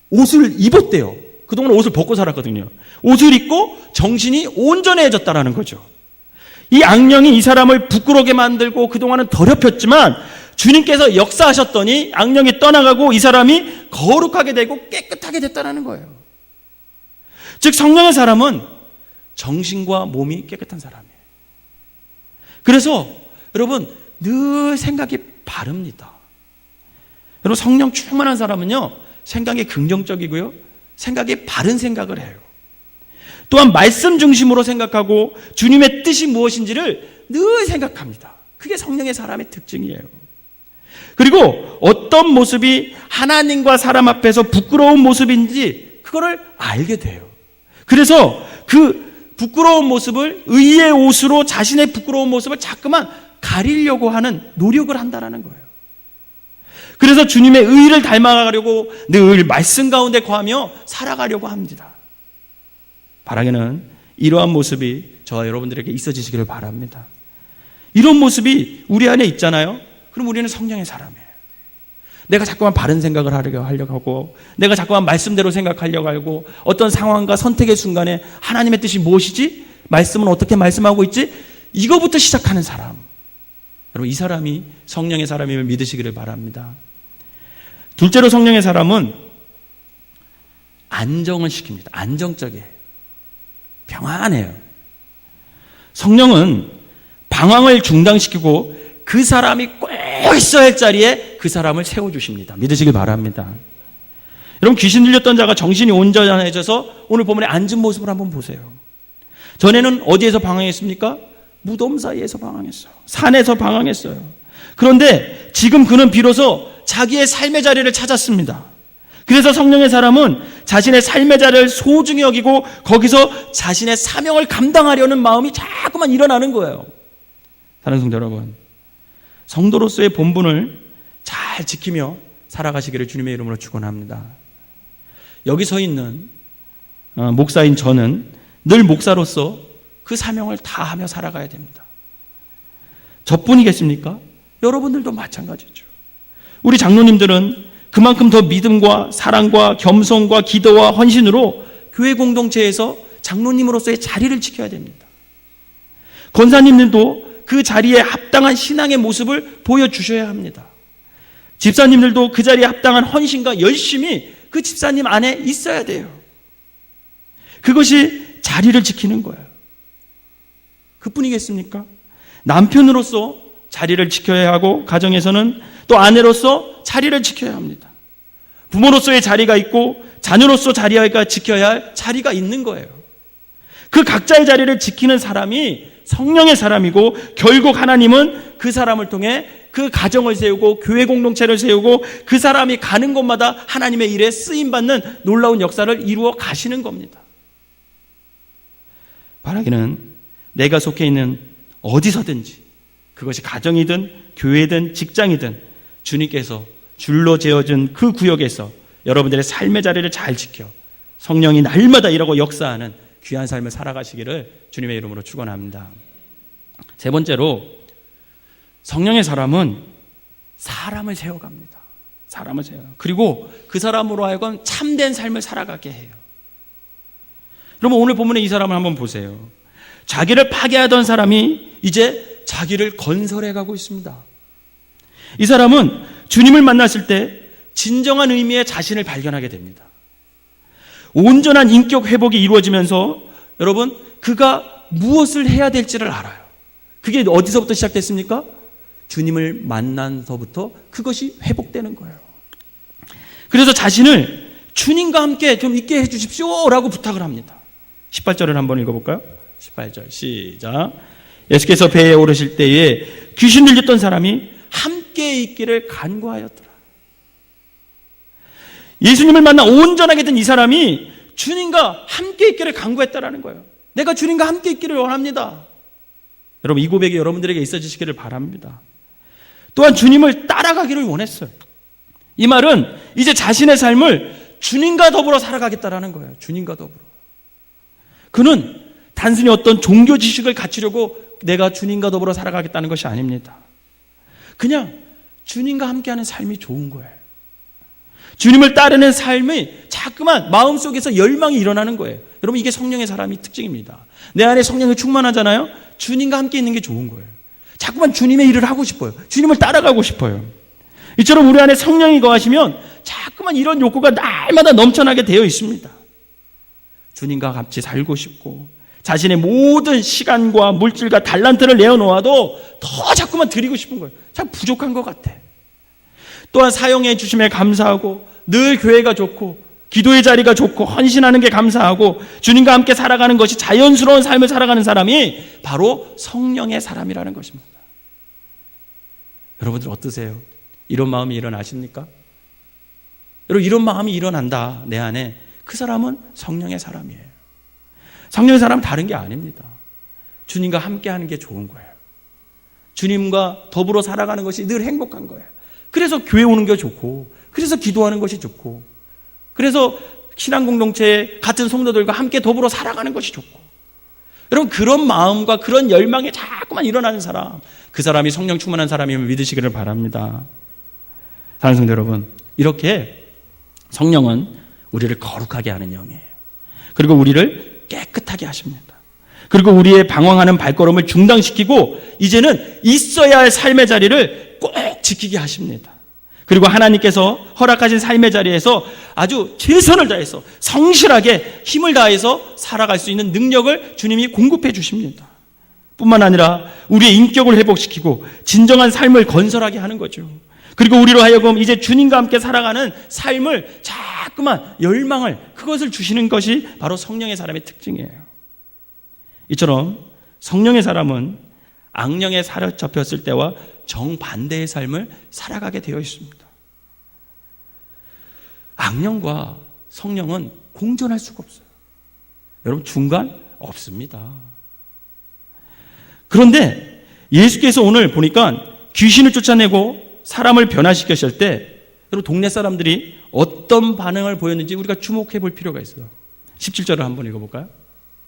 옷을 입었대요. 그동안 옷을 벗고 살았거든요. 옷을 입고 정신이 온전해졌다라는 거죠. 이 악령이 이 사람을 부끄럽게 만들고 그동안은 더럽혔지만 주님께서 역사하셨더니 악령이 떠나가고 이 사람이 거룩하게 되고 깨끗하게 됐다는 거예요. 즉 성령의 사람은 정신과 몸이 깨끗한 사람이에요. 그래서 여러분 늘 생각이 바릅니다. 여러분 성령 충만한 사람은요, 생각이 긍정적이고요, 생각이 바른 생각을 해요. 또한 말씀 중심으로 생각하고 주님의 뜻이 무엇인지를 늘 생각합니다. 그게 성령의 사람의 특징이에요. 그리고 어떤 모습이 하나님과 사람 앞에서 부끄러운 모습인지 그거를 알게 돼요. 그래서 그 부끄러운 모습을 의의 옷으로 자신의 부끄러운 모습을 자꾸만 가리려고 하는 노력을 한다는 거예요. 그래서 주님의 의를 닮아가려고 늘 말씀 가운데 거하며 살아가려고 합니다. 바라기는 이러한 모습이 저와 여러분들에게 있어지시기를 바랍니다. 이런 모습이 우리 안에 있잖아요. 그럼 우리는 성령의 사람이에요. 내가 자꾸만 바른 생각을 하려고 하고, 내가 자꾸만 말씀대로 생각하려고 하고, 어떤 상황과 선택의 순간에 하나님의 뜻이 무엇이지? 말씀은 어떻게 말씀하고 있지? 이거부터 시작하는 사람. 여러분, 이 사람이 성령의 사람임을 믿으시기를 바랍니다. 둘째로 성령의 사람은 안정을 시킵니다. 안정적이에요. 평안해요. 성령은 방황을 중단시키고 그 사람이 꼭 있어야 할 자리에 그 사람을 세워주십니다. 믿으시길 바랍니다. 여러분, 귀신 들렸던 자가 정신이 온전해져서 오늘 본문에 앉은 모습을 한번 보세요. 전에는 어디에서 방황했습니까? 무덤 사이에서 방황했어요. 산에서 방황했어요. 그런데 지금 그는 비로소 자기의 삶의 자리를 찾았습니다. 그래서 성령의 사람은 자신의 삶의 자리를 소중히 여기고 거기서 자신의 사명을 감당하려는 마음이 자꾸만 일어나는 거예요. 사랑하는 성도 여러분, 성도로서의 본분을 잘 지키며 살아가시기를 주님의 이름으로 축원합니다. 여기 서 있는 목사인 저는 늘 목사로서 그 사명을 다하며 살아가야 됩니다. 저뿐이겠습니까? 여러분들도 마찬가지죠. 우리 장로님들은 그만큼 더 믿음과 사랑과 겸손과 기도와 헌신으로 교회 공동체에서 장로님으로서의 자리를 지켜야 됩니다. 권사님들도 그 자리에 합당한 신앙의 모습을 보여주셔야 합니다. 집사님들도 그 자리에 합당한 헌신과 열심히 그 집사님 안에 있어야 돼요. 그것이 자리를 지키는 거예요. 그뿐이겠습니까? 남편으로서 자리를 지켜야 하고, 가정에서는 또 아내로서 자리를 지켜야 합니다. 부모로서의 자리가 있고 자녀로서 자리가 지켜야 할 자리가 있는 거예요. 그 각자의 자리를 지키는 사람이 성령의 사람이고, 결국 하나님은 그 사람을 통해 그 가정을 세우고 교회 공동체를 세우고 그 사람이 가는 곳마다 하나님의 일에 쓰임받는 놀라운 역사를 이루어 가시는 겁니다. 바라기는 내가 속해 있는 어디서든지, 그것이 가정이든 교회든 직장이든 주님께서 줄로 재어준 그 구역에서 여러분들의 삶의 자리를 잘 지켜 성령이 날마다 일하고 역사하는 귀한 삶을 살아가시기를 주님의 이름으로 축원합니다. 세 번째로, 성령의 사람은 사람을 세워갑니다. 사람을 세워요. 그리고 그 사람으로 하여금 참된 삶을 살아가게 해요. 여러분, 오늘 본문에 이 사람을 한번 보세요. 자기를 파괴하던 사람이 이제 자기를 건설해 가고 있습니다. 이 사람은 주님을 만났을 때 진정한 의미의 자신을 발견하게 됩니다. 온전한 인격 회복이 이루어지면서 여러분, 그가 무엇을 해야 될지를 알아요. 그게 어디서부터 시작됐습니까? 주님을 만난서부터 그것이 회복되는 거예요. 그래서 자신을 주님과 함께 좀 있게 해주십시오 라고 부탁을 합니다. 18절을 한번 읽어볼까요? 18절 시작. 예수께서 배에 오르실 때에 귀신 들렸던 사람이 함께 있기를 간구하였더라. 예수님을 만나 온전하게 된 이 사람이 주님과 함께 있기를 간구했다라는 거예요. 내가 주님과 함께 있기를 원합니다. 여러분, 이 고백이 여러분들에게 있어지시기를 바랍니다. 또한 주님을 따라가기를 원했어요. 이 말은 이제 자신의 삶을 주님과 더불어 살아가겠다라는 거예요. 주님과 더불어. 그는 단순히 어떤 종교 지식을 갖추려고 내가 주님과 더불어 살아가겠다는 것이 아닙니다. 그냥 주님과 함께하는 삶이 좋은 거예요. 주님을 따르는 삶이 자꾸만 마음속에서 열망이 일어나는 거예요. 여러분, 이게 성령의 사람의 특징입니다. 내 안에 성령이 충만하잖아요. 주님과 함께 있는 게 좋은 거예요. 자꾸만 주님의 일을 하고 싶어요. 주님을 따라가고 싶어요. 이처럼 우리 안에 성령이 거하시면 자꾸만 이런 욕구가 날마다 넘쳐나게 되어 있습니다. 주님과 같이 살고 싶고, 자신의 모든 시간과 물질과 달란트를 내어놓아도 더 자꾸만 드리고 싶은 거예요. 참 부족한 것 같아. 또한 사용해 주심에 감사하고, 늘 교회가 좋고 기도의 자리가 좋고 헌신하는 게 감사하고 주님과 함께 살아가는 것이 자연스러운 삶을 살아가는 사람이 바로 성령의 사람이라는 것입니다. 여러분들 어떠세요? 이런 마음이 일어나십니까? 여러분, 이런 마음이 일어난다 내 안에, 그 사람은 성령의 사람이에요. 성령의 사람은 다른 게 아닙니다. 주님과 함께 하는 게 좋은 거예요. 주님과 더불어 살아가는 것이 늘 행복한 거예요. 그래서 교회 오는 게 좋고, 그래서 기도하는 것이 좋고, 그래서 신앙공동체에 같은 성도들과 함께 더불어 살아가는 것이 좋고, 여러분, 그런 마음과 그런 열망이 자꾸만 일어나는 사람, 그 사람이 성령 충만한 사람임을 믿으시기를 바랍니다. 사랑하는 성도 여러분, 이렇게 성령은 우리를 거룩하게 하는 영이에요. 그리고 우리를 깨끗하게 하십니다. 그리고 우리의 방황하는 발걸음을 중단시키고 이제는 있어야 할 삶의 자리를 꼭 지키게 하십니다. 그리고 하나님께서 허락하신 삶의 자리에서 아주 최선을 다해서 성실하게 힘을 다해서 살아갈 수 있는 능력을 주님이 공급해 주십니다. 뿐만 아니라 우리의 인격을 회복시키고 진정한 삶을 건설하게 하는 거죠. 그리고 우리로 하여금 이제 주님과 함께 살아가는 삶을 자꾸만 열망을, 그것을 주시는 것이 바로 성령의 사람의 특징이에요. 이처럼 성령의 사람은 악령에 사로잡혔을 때와 정반대의 삶을 살아가게 되어 있습니다. 악령과 성령은 공존할 수가 없어요. 여러분, 중간 없습니다. 그런데 예수께서 오늘 보니까 귀신을 쫓아내고 사람을 변화시켰을 때 여러분, 동네 사람들이 어떤 반응을 보였는지 우리가 주목해 볼 필요가 있어요. 17절을 한번 읽어볼까요?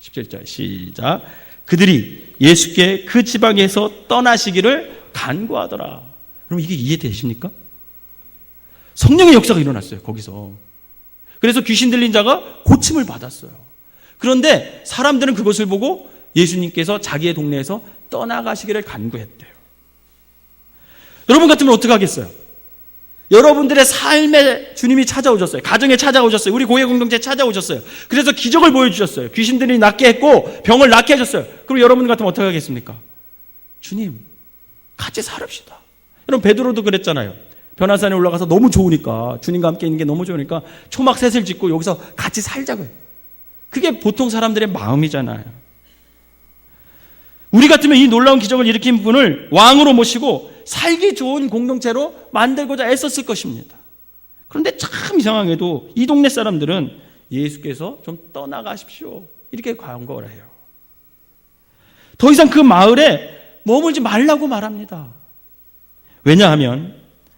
17절 시작. 그들이 예수께 그 지방에서 떠나시기를 간구하더라. 그럼 이게 이해되십니까? 성령의 역사가 일어났어요, 거기서. 그래서 귀신 들린 자가 고침을 받았어요. 그런데 사람들은 그것을 보고 예수님께서 자기의 동네에서 떠나가시기를 간구했대요. 여러분 같으면 어떻게 하겠어요? 여러분들의 삶에 주님이 찾아오셨어요. 가정에 찾아오셨어요. 우리 교회 공동체에 찾아오셨어요. 그래서 기적을 보여주셨어요. 귀신들이 낫게 했고 병을 낫게 해줬어요. 그럼 여러분 같으면 어떻게 하겠습니까? 주님, 같이 살읍시다. 여러분, 베드로도 그랬잖아요. 변화산에 올라가서 너무 좋으니까, 주님과 함께 있는 게 너무 좋으니까 초막셋을 짓고 여기서 같이 살자고요. 그게 보통 사람들의 마음이잖아요. 우리 같으면 이 놀라운 기적을 일으킨 분을 왕으로 모시고 살기 좋은 공동체로 만들고자 애썼을 것입니다. 그런데 참 이상하게도 이 동네 사람들은 예수께서 좀 떠나가십시오, 이렇게 광고를 해요. 더 이상 그 마을에 머물지 말라고 말합니다. 왜냐하면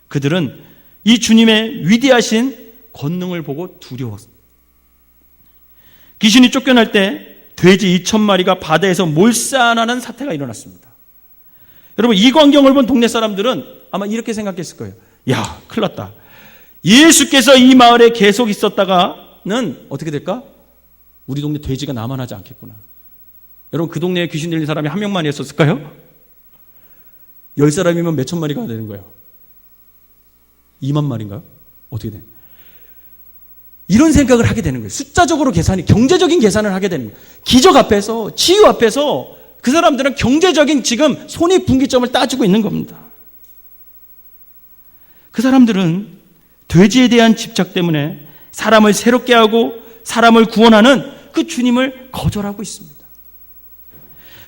그들은 이 주님의 위대하신 권능을 보고 두려웠어요. 귀신이 쫓겨날 때 돼지 2,000마리가 바다에서 몰살하는 사태가 일어났습니다. 여러분, 이 광경을 본 동네 사람들은 아마 이렇게 생각했을 거예요. 야, 큰일 났다. 예수께서 이 마을에 계속 있었다가는 어떻게 될까? 우리 동네 돼지가 남아나지 않겠구나. 여러분, 그 동네에 귀신 들린 사람이 한 명만이었을까요? 10사람이면 몇 천 마리가 되는 거예요? 2만 마리인가요? 어떻게 돼? 이런 생각을 하게 되는 거예요. 숫자적으로 계산이, 경제적인 계산을 하게 되는 거예요. 기적 앞에서, 치유 앞에서 그 사람들은 경제적인 지금 손익분기점을 따지고 있는 겁니다. 그 사람들은 돼지에 대한 집착 때문에 사람을 새롭게 하고 사람을 구원하는 그 주님을 거절하고 있습니다.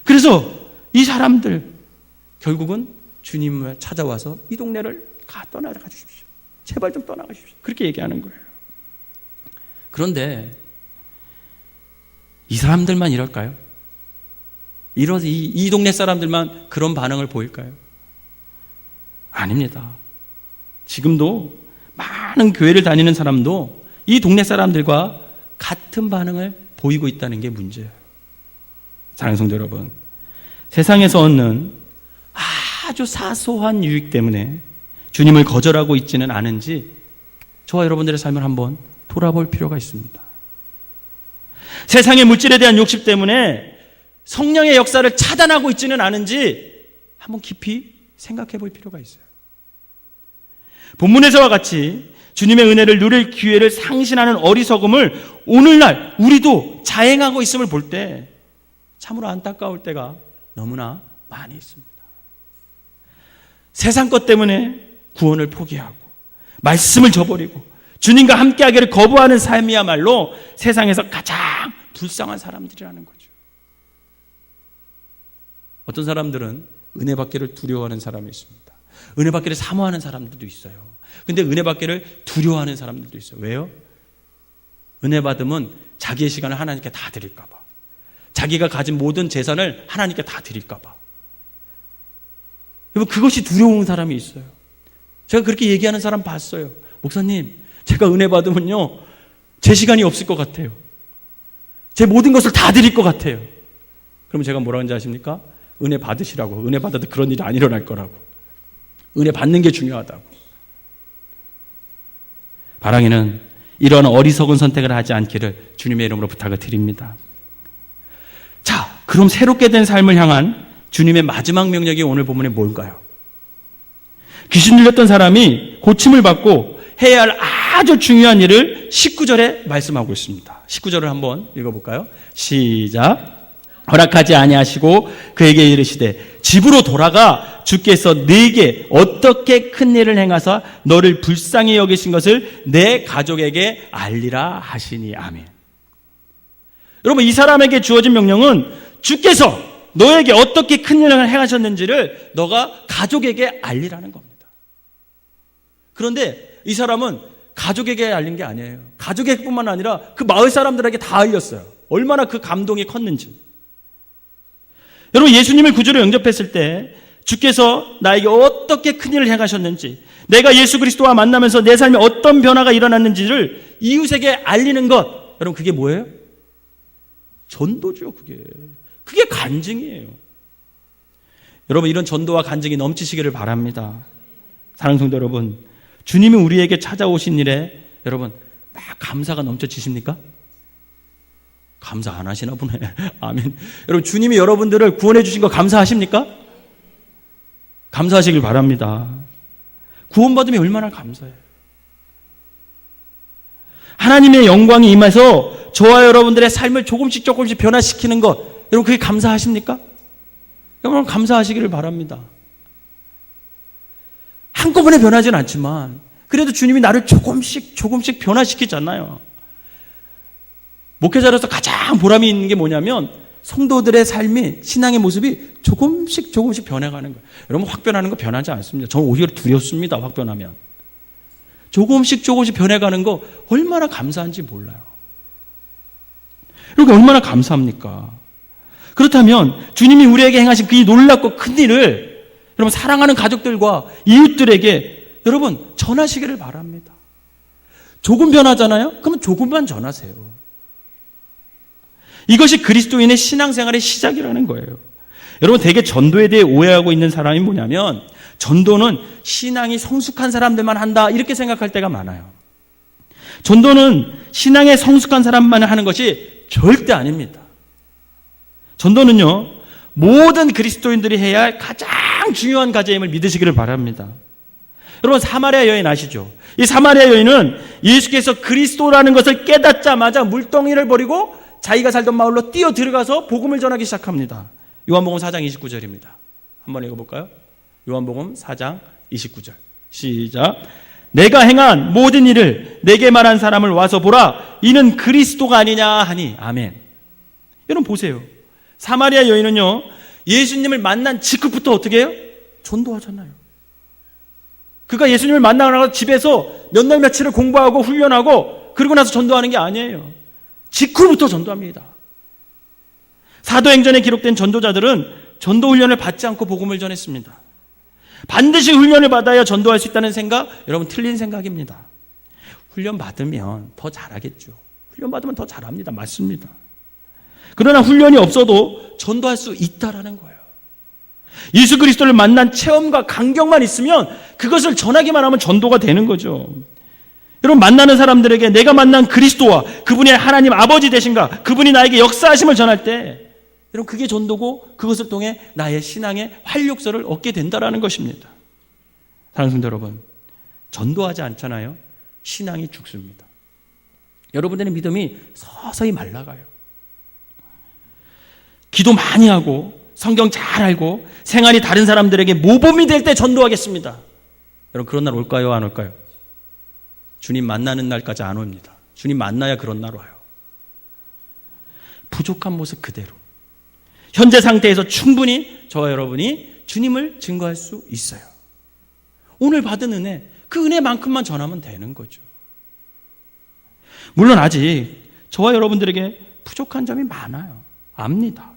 그래서 이 사람들 결국은 주님을 찾아와서 이 동네를 떠나가 주십시오. 제발 좀 떠나가 주십시오. 그렇게 얘기하는 거예요. 그런데 이 사람들만 이럴까요? 이 동네 사람들만 그런 반응을 보일까요? 아닙니다. 지금도 많은 교회를 다니는 사람도 이 동네 사람들과 같은 반응을 보이고 있다는 게 문제예요. 사랑하는 성도 여러분, 세상에서 얻는 아주 사소한 유익 때문에 주님을 거절하고 있지는 않은지 저와 여러분들의 삶을 한번 돌아볼 필요가 있습니다. 세상의 물질에 대한 욕심 때문에 성령의 역사를 차단하고 있지는 않은지 한번 깊이 생각해 볼 필요가 있어요. 본문에서와 같이 주님의 은혜를 누릴 기회를 상실하는 어리석음을 오늘날 우리도 자행하고 있음을 볼 때 참으로 안타까울 때가 너무나 많이 있습니다. 세상 것 때문에 구원을 포기하고 말씀을 저버리고 주님과 함께하기를 거부하는 삶이야말로 세상에서 가장 불쌍한 사람들이라는 거죠. 어떤 사람들은 은혜 받기를 두려워하는 사람이 있습니다. 은혜 받기를 사모하는 사람들도 있어요. 근데 은혜 받기를 두려워하는 사람들도 있어요. 왜요? 은혜 받으면 자기의 시간을 하나님께 다 드릴까 봐. 자기가 가진 모든 재산을 하나님께 다 드릴까 봐. 여러분, 그것이 두려운 사람이 있어요. 제가 그렇게 얘기하는 사람 봤어요. 목사님, 제가 은혜 받으면요, 제 시간이 없을 것 같아요. 제 모든 것을 다 드릴 것 같아요. 그럼 제가 뭐라고 하는지 아십니까? 은혜 받으시라고. 은혜 받아도 그런 일이 안 일어날 거라고. 은혜 받는 게 중요하다고. 바랑이는 이런 어리석은 선택을 하지 않기를 주님의 이름으로 부탁을 드립니다. 자, 그럼 새롭게 된 삶을 향한 주님의 마지막 명령이 오늘 본문에 뭘까요? 귀신 들렸던 사람이 고침을 받고 해야 할 아주 중요한 일을 19절에 말씀하고 있습니다. 19절을 한번 읽어볼까요? 시작. 허락하지 아니하시고 그에게 이르시되 집으로 돌아가 주께서 네게 어떻게 큰 일을 행하사 너를 불쌍히 여기신 것을 내 가족에게 알리라 하시니. 아멘. 여러분, 이 사람에게 주어진 명령은 주께서 너에게 어떻게 큰 일을 행하셨는지를 너가 가족에게 알리라는 겁니다. 그런데 이 사람은 가족에게 알린 게 아니에요. 가족에게뿐만 아니라 그 마을 사람들에게 다 알렸어요. 얼마나 그 감동이 컸는지. 여러분, 예수님을 구주로 영접했을 때 주께서 나에게 어떻게 큰 일을 행하셨는지, 내가 예수 그리스도와 만나면서 내 삶에 어떤 변화가 일어났는지를 이웃에게 알리는 것, 여러분, 그게 뭐예요? 전도죠. 그게 간증이에요. 여러분, 이런 전도와 간증이 넘치시기를 바랍니다. 사랑하는 성도 여러분, 주님이 우리에게 찾아오신 일에 여러분 막 감사가 넘쳐지십니까? 감사 안 하시나 보네. 아멘. 여러분, 주님이 여러분들을 구원해 주신 거 감사하십니까? 감사하시길 바랍니다. 구원받으면 얼마나 감사해요. 하나님의 영광이 임해서 저와 여러분들의 삶을 조금씩 변화시키는 것, 여러분, 그게 감사하십니까? 여러분, 감사하시기를 바랍니다. 한꺼번에 변하지는 않지만 그래도 주님이 나를 조금씩 변화시키잖아요. 목회자로서 가장 보람이 있는 게 뭐냐면 성도들의 삶이, 신앙의 모습이 조금씩 변해가는 거예요. 여러분, 확 변하는 거 변하지 않습니다. 저는 오히려 두렵습니다. 확 변하면. 조금씩 변해가는 거 얼마나 감사한지 몰라요. 이렇게 얼마나 감사합니까? 그렇다면 주님이 우리에게 행하신 그 놀랍고 큰 일을 여러분, 사랑하는 가족들과 이웃들에게 여러분 전하시기를 바랍니다. 조금 변하잖아요? 그러면 조금만 전하세요. 이것이 그리스도인의 신앙생활의 시작이라는 거예요. 여러분, 대개 전도에 대해 오해하고 있는 사람이 뭐냐면 전도는 신앙이 성숙한 사람들만 한다, 이렇게 생각할 때가 많아요. 전도는 신앙에 성숙한 사람만 하는 것이 절대 아닙니다. 전도는요, 모든 그리스도인들이 해야 할 가장 중요한 과제임을 믿으시기를 바랍니다. 여러분, 사마리아 여인 아시죠? 이 사마리아 여인은 예수께서 그리스도라는 것을 깨닫자마자 물동이를 버리고 자기가 살던 마을로 뛰어 들어가서 복음을 전하기 시작합니다. 요한복음 4장 29절입니다. 한번 읽어볼까요? 요한복음 4장 29절. 시작. 내가 행한 모든 일을 내게 말한 사람을 와서 보라. 이는 그리스도가 아니냐 하니. 아멘. 여러분 보세요. 사마리아 여인은요, 예수님을 만난 직후부터 어떻게 해요? 전도하잖아요. 그가 예수님을 만나고 집에서 몇 날 며칠을 공부하고 훈련하고 그러고 나서 전도하는 게 아니에요. 직후부터 전도합니다. 사도행전에 기록된 전도자들은 전도 훈련을 받지 않고 복음을 전했습니다. 반드시 훈련을 받아야 전도할 수 있다는 생각, 여러분 틀린 생각입니다. 훈련 받으면 더 잘하겠죠. 훈련 받으면 더 잘합니다. 맞습니다. 그러나 훈련이 없어도 전도할 수 있다라는 거예요. 예수 그리스도를 만난 체험과 감격만 있으면 그것을 전하기만 하면 전도가 되는 거죠. 여러분, 만나는 사람들에게 내가 만난 그리스도와 그분이 하나님 아버지 되신가, 그분이 나에게 역사하심을 전할 때 여러분, 그게 전도고 그것을 통해 나의 신앙의 활력소를 얻게 된다라는 것입니다. 사랑하는 성도 여러분, 전도하지 않잖아요? 신앙이 죽습니다. 여러분들의 믿음이 서서히 말라가요. 기도 많이 하고 성경 잘 알고 생활이 다른 사람들에게 모범이 될 때 전도하겠습니다. 여러분, 그런 날 올까요? 안 올까요? 주님 만나는 날까지 안 옵니다. 주님 만나야 그런 날 와요. 부족한 모습 그대로 현재 상태에서 충분히 저와 여러분이 주님을 증거할 수 있어요. 오늘 받은 은혜, 그 은혜만큼만 전하면 되는 거죠. 물론 아직 저와 여러분들에게 부족한 점이 많아요. 압니다.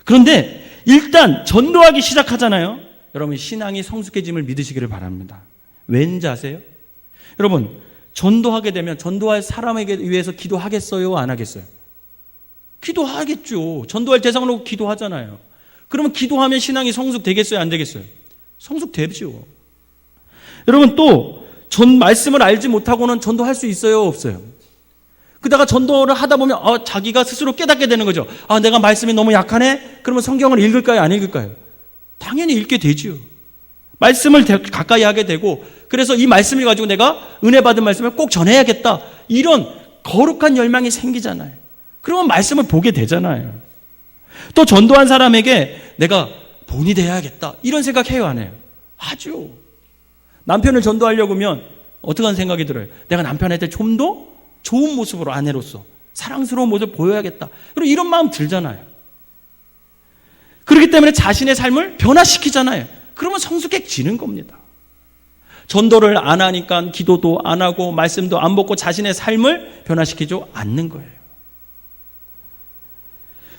그런데 일단 전도하기 시작하잖아요. 여러분, 신앙이 성숙해짐을 믿으시기를 바랍니다. 왠지 아세요? 여러분, 전도하게 되면 전도할 사람에게 위해서 기도하겠어요? 안 하겠어요? 기도하겠죠. 전도할 대상으로 기도하잖아요. 그러면 기도하면 신앙이 성숙되겠어요? 안 되겠어요? 성숙되죠. 여러분, 또 말씀을 알지 못하고는 전도할 수 있어요? 없어요? 그러다가 전도를 하다 보면 자기가 스스로 깨닫게 되는 거죠. 내가 말씀이 너무 약하네? 그러면 성경을 읽을까요? 안 읽을까요? 당연히 읽게 되죠. 말씀을 가까이 하게 되고, 그래서 이 말씀을 가지고 내가 은혜 받은 말씀을 꼭 전해야겠다, 이런 거룩한 열망이 생기잖아요. 그러면 말씀을 보게 되잖아요. 또 전도한 사람에게 내가 본이 되어야겠다, 이런 생각해요, 안 해요? 하죠. 남편을 전도하려고 하면 어떻게 하는 생각이 들어요? 내가 남편한테 좀 더 좋은 모습으로, 아내로서 사랑스러운 모습을 보여야겠다, 그리고 이런 마음 들잖아요. 그렇기 때문에 자신의 삶을 변화시키잖아요. 그러면 성숙해지는 겁니다. 전도를 안 하니까 기도도 안 하고 말씀도 안 먹고 자신의 삶을 변화시키지 않는 거예요.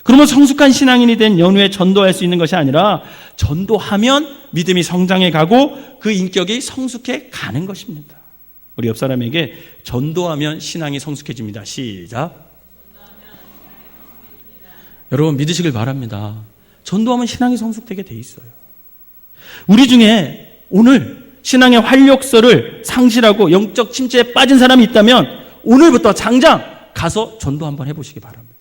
그러면 성숙한 신앙인이 된 연후에 전도할 수 있는 것이 아니라, 전도하면 믿음이 성장해 가고 그 인격이 성숙해 가는 것입니다. 우리 옆 사람에게 전도하면 신앙이 성숙해집니다. 시작. 여러분, 믿으시길 바랍니다. 전도하면 신앙이 성숙되게 돼 있어요. 우리 중에 오늘 신앙의 활력소를 상실하고 영적 침체에 빠진 사람이 있다면 오늘부터 당장 가서 전도 한번 해보시기 바랍니다.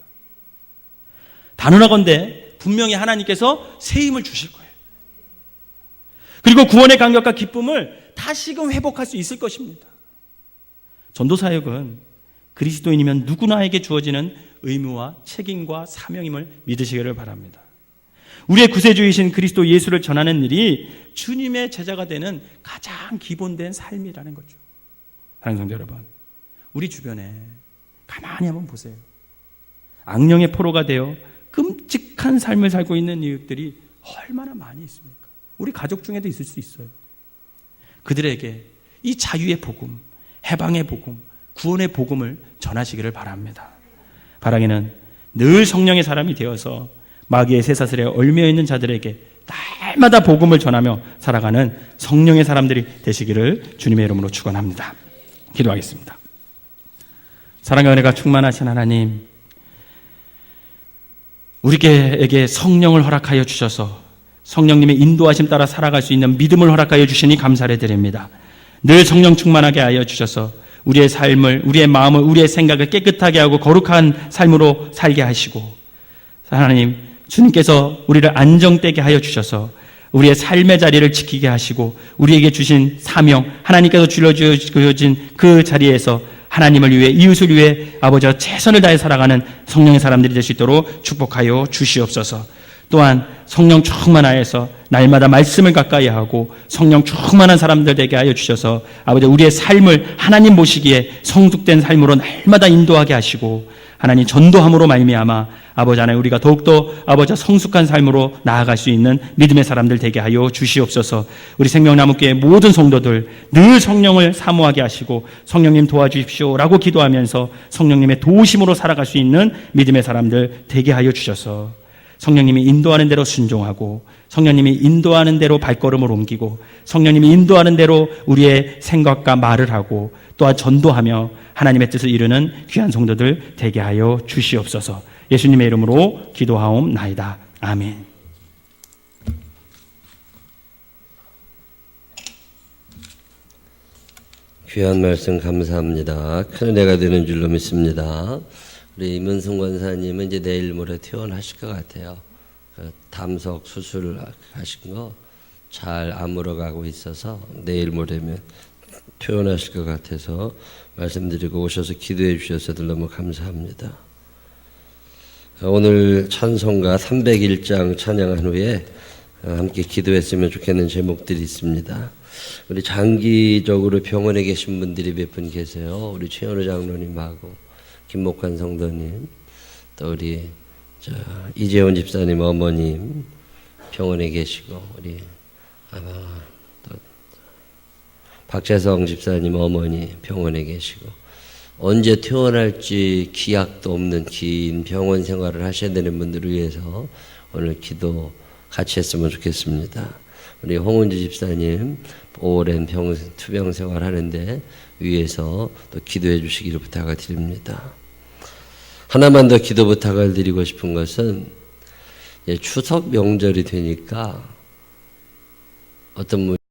단언하건대 분명히 하나님께서 새 힘을 주실 거예요. 그리고 구원의 감격과 기쁨을 다시금 회복할 수 있을 것입니다. 전도 사역은 그리스도인이면 누구나에게 주어지는 의무와 책임과 사명임을 믿으시기를 바랍니다. 우리의 구세주이신 그리스도 예수를 전하는 일이 주님의 제자가 되는 가장 기본된 삶이라는 거죠. 사랑하는 성도 여러분, 우리 주변에 가만히 한번 보세요. 악령의 포로가 되어 끔찍한 삶을 살고 있는 이웃들이 얼마나 많이 있습니까? 우리 가족 중에도 있을 수 있어요. 그들에게 이 자유의 복음, 해방의 복음, 구원의 복음을 전하시기를 바랍니다. 바라기는 늘 성령의 사람이 되어서 마귀의 쇠사슬에 얽매여있는 자들에게 날마다 복음을 전하며 살아가는 성령의 사람들이 되시기를 주님의 이름으로 축원합니다. 기도하겠습니다. 사랑과 은혜가 충만하신 하나님, 우리에게 성령을 허락하여 주셔서 성령님의 인도하심 따라 살아갈 수 있는 믿음을 허락하여 주시니 감사를 드립니다. 늘 성령 충만하게 하여 주셔서 우리의 삶을, 우리의 마음을, 우리의 생각을 깨끗하게 하고 거룩한 삶으로 살게 하시고, 하나님, 주님께서 우리를 안정되게 하여 주셔서 우리의 삶의 자리를 지키게 하시고 우리에게 주신 사명, 하나님께서 주어진 그 자리에서 하나님을 위해, 이웃을 위해 아버지와 최선을 다해 살아가는 성령의 사람들이 될 수 있도록 축복하여 주시옵소서. 또한 성령 충만하여서 날마다 말씀을 가까이 하고 성령 충만한 사람들 되게 하여 주셔서 아버지, 우리의 삶을 하나님 보시기에 성숙된 삶으로 날마다 인도하게 하시고, 하나님 전도함으로 말미암아 아버지 하나님, 우리가 더욱더 아버지 성숙한 삶으로 나아갈 수 있는 믿음의 사람들 되게 하여 주시옵소서. 우리 생명나무교회 모든 성도들 늘 성령을 사모하게 하시고 성령님 도와주십시오라고 기도하면서 성령님의 도우심으로 살아갈 수 있는 믿음의 사람들 되게 하여 주셔서 성령님이 인도하는 대로 순종하고 성령님이 인도하는 대로 발걸음을 옮기고 성령님이 인도하는 대로 우리의 생각과 말을 하고 또한 전도하며 하나님의 뜻을 이루는 귀한 성도들 되게 하여 주시옵소서. 예수님의 이름으로 기도하옵나이다. 아멘. 귀한 말씀 감사합니다. 큰 은혜가 되는 줄로 믿습니다. 우리 임은성 권사님은 이제 내일 모레 퇴원하실 것 같아요. 담석 수술 하신 거 잘 아물어가고 있어서 내일 모레면 퇴원하실 것 같아서 말씀드리고 오셔서 기도해 주셔서 너무 감사합니다. 오늘 찬송가 301장 찬양한 후에 함께 기도했으면 좋겠는 제목들이 있습니다. 우리 장기적으로 병원에 계신 분들이 몇 분 계세요. 우리 최현우 장로님하고 김목관 성도님, 또 우리 이재원 집사님 어머님 병원에 계시고, 우리 아마 또 박재성 집사님 어머니 병원에 계시고 언제 퇴원할지 기약도 없는 긴 병원 생활을 하셔야 되는 분들을 위해서 오늘 기도 같이 했으면 좋겠습니다. 우리 홍은주 집사님 오랜 투병 생활 하는데 위해서 또 기도해 주시기를 부탁을 드립니다. 하나만 더 기도 부탁을 드리고 싶은 것은 추석 명절이 되니까 어떤 분이